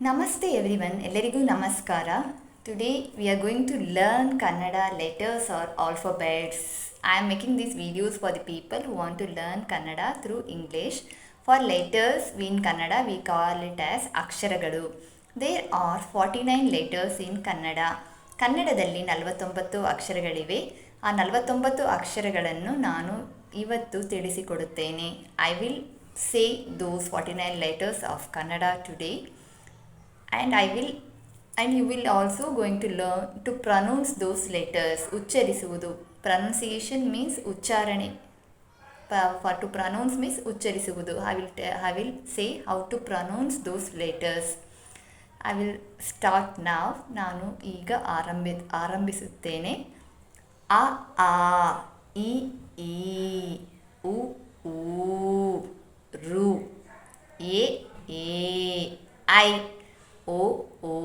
Namaste everyone, ಎಲ್ಲರಿಗೂ ನಮಸ್ಕಾರ. Today we are going to learn Kannada letters or alphabets. I am making these videos for the people who want to learn Kannada through English. For letters in Kannada we call it as ಅಕ್ಷರಗಳು. There are 49 letters in Kannada. ಕನ್ನಡದಲ್ಲಿ 49 ಅಕ್ಷರಗಳಿವೆ. ಆ 49 ಅಕ್ಷರಗಳನ್ನು ನಾನು ಇವತ್ತು ತಿಳಿಸಿಕೊಡುತ್ತೇನೆ. I will say those 49 letters of Kannada today. And you will also going to learn to pronounce those letters. ಉಚ್ಚರಿಸುವುದು. Pronunciation means ಉಚ್ಚಾರಣೆ. For to pronounce means ಉಚ್ಚರಿಸುವುದು. I will say how to pronounce those letters. I will start now. ನಾನು ಈಗ ಆರಂಭಿಸುತ್ತೇನೆ. ಅ ಆ E ಈ ಉ ಊ ರು A ಏ I O ಓ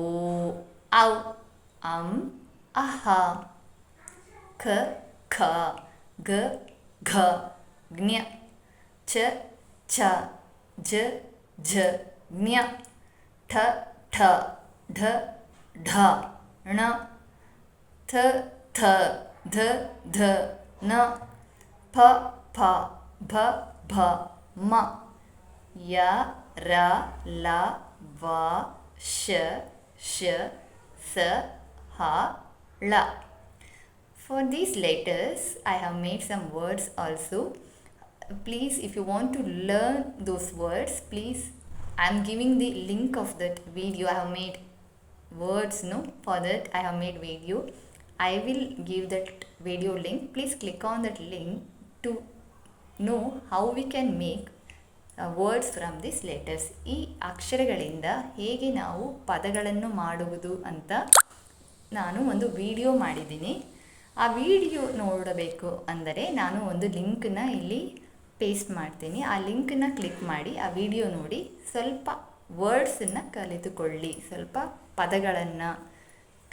ಔ ಅಂ ಅಹ ಖ ಖ ಗ ಘ ಜ್ಞ ಚ ಛ ಜ ಝ ಜ್ಞ ಠ ಠ ಢ ಢ ಣ ಥ ಥ ಧ ಧ ನ ಫ ಫ ಭ ಭ ಮ ಯ ರ ಲ ವ ಶ ಶ ಸ ಹ ಳ. For these letters, I have made some words also. Please, if you want to learn those words, please, I am giving the link of that video. I have made words, no? For that, I have made video. I will give that video link. Please click on that link to know how we can make words from this letters. ಈ ಅಕ್ಷರಗಳಿಂದ ಹೇಗೆ ನಾವು ಪದಗಳನ್ನು ಮಾಡುವುದು ಅಂತ ನಾನು ಒಂದು video ಮಾಡಿದ್ದೀನಿ. ಆ ವಿಡಿಯೋ ನೋಡಬೇಕು ಅಂದರೆ ನಾನು ಒಂದು ಲಿಂಕನ್ನ ಇಲ್ಲಿ ಪೇಸ್ಟ್ ಮಾಡ್ತೀನಿ. ಆ ಲಿಂಕನ್ನ ಕ್ಲಿಕ್ ಮಾಡಿ ಆ ವಿಡಿಯೋ ನೋಡಿ ಸ್ವಲ್ಪ ವರ್ಡ್ಸನ್ನು ಕಲಿತುಕೊಳ್ಳಿ, ಸ್ವಲ್ಪ ಪದಗಳನ್ನು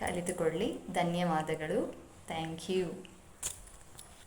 ಕಲಿತುಕೊಳ್ಳಿ. ಧನ್ಯವಾದಗಳು. Thank you.